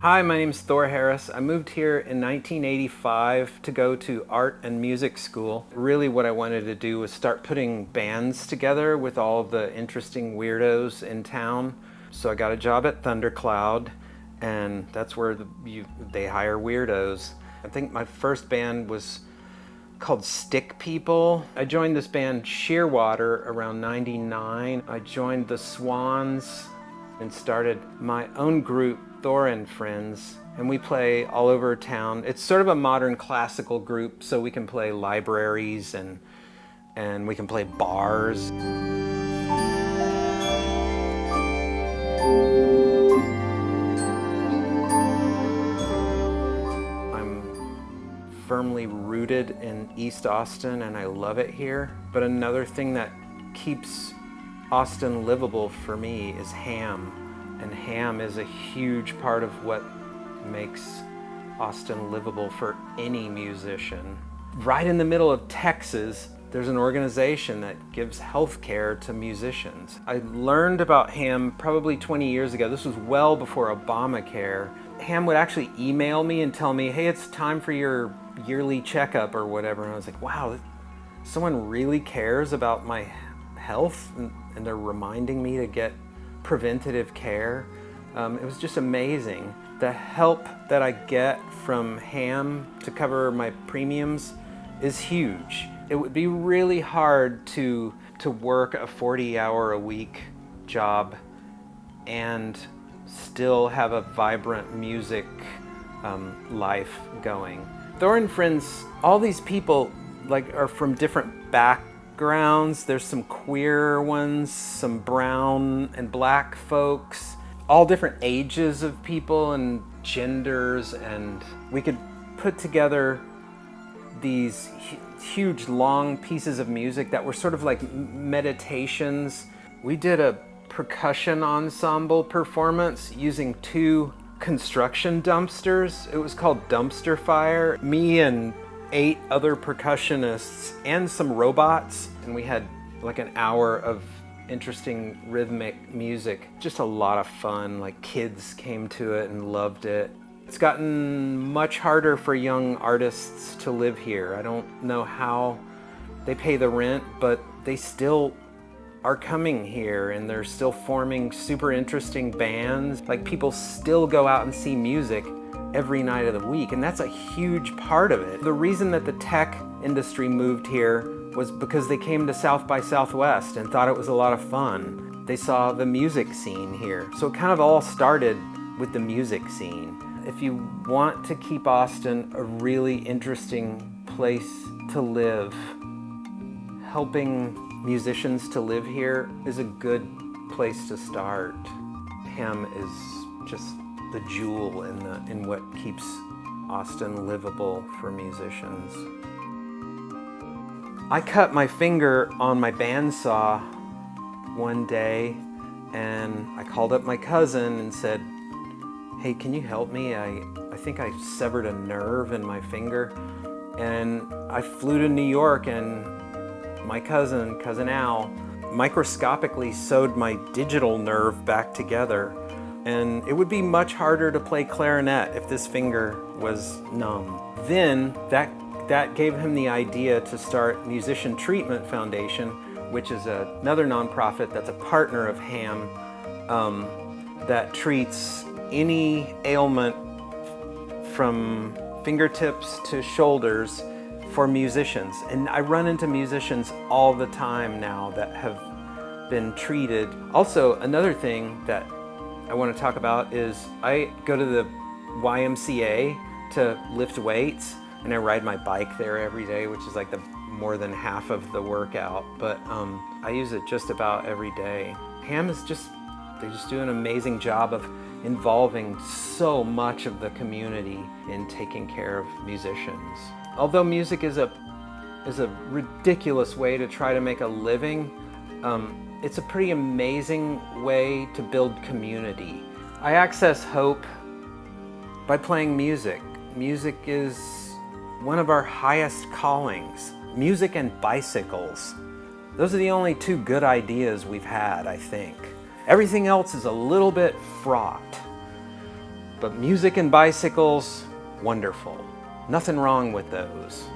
Hi, my name is Thor Harris. I moved here in 1985 to go to art and music school. Really what I wanted to do was start putting bands together with all the interesting weirdos in town. So I got a job at Thundercloud, and that's where they hire weirdos. I think my first band was called Stick People. I joined this band Shearwater around '99. I joined the Swans and started my own group, Thor and Friends, and we play all over town. It's sort of a modern classical group, so we can play libraries and we can play bars. I'm firmly rooted in East Austin and I love it here. But another thing that keeps Austin livable for me is HAAM. And HAAM is a huge part of what makes Austin livable for any musician. Right in the middle of Texas, there's an organization that gives health care to musicians. I learned about HAAM probably 20 years ago. This was well before Obamacare. HAAM would actually email me and tell me, hey, it's time for your yearly checkup or whatever. And I was like, wow, someone really cares about my health and they're reminding me to get preventative care. It was just amazing. The help that I get from HAAM to cover my premiums is huge. It would be really hard to work a 40-hour-a-week job and still have a vibrant music life going. Thor and Friends, all these people are from different backgrounds. There's some queer ones, some brown and black folks, all different ages of people and genders, and we could put together these huge long pieces of music that were sort of like meditations. We did a percussion ensemble performance using 2 construction dumpsters. It was called Dumpster Fire. Me and 8 other percussionists and some robots, and we had like an hour of interesting rhythmic music. Just a lot of fun. Like, kids came to it and loved it. It's gotten much harder for young artists to live here. I don't know how they pay the rent, but they still are coming here and they're still forming super interesting bands. Like, people still go out and see music every night of the week, and that's a huge part of it. The reason that the tech industry moved here was because they came to South by Southwest and thought it was a lot of fun. They saw the music scene here. So it kind of all started with the music scene. If you want to keep Austin a really interesting place to live, helping musicians to live here is a good place to start. HAAM is just the jewel in what keeps Austin livable for musicians. I cut my finger on my bandsaw one day, and I called up my cousin and said, hey, can you help me? I think I severed a nerve in my finger. And I flew to New York, and my cousin Al, microscopically sewed my digital nerve back together. And it would be much harder to play clarinet if this finger was numb. Then that gave him the idea to start Musician Treatment Foundation, which is another nonprofit that's a partner of HAAM that treats any ailment from fingertips to shoulders for musicians. And I run into musicians all the time now that have been treated. Also, another thing that I want to talk about is I go to the YMCA to lift weights, and I ride my bike there every day, which is like more than half of the workout, but I use it just about every day. HAAM is they just do an amazing job of involving so much of the community in taking care of musicians. Although music is a ridiculous way to try to make a living, it's a pretty amazing way to build community. I access hope by playing music. Music is one of our highest callings. Music and bicycles. Those are the only 2 good ideas we've had, I think. Everything else is a little bit fraught. But music and bicycles, wonderful. Nothing wrong with those.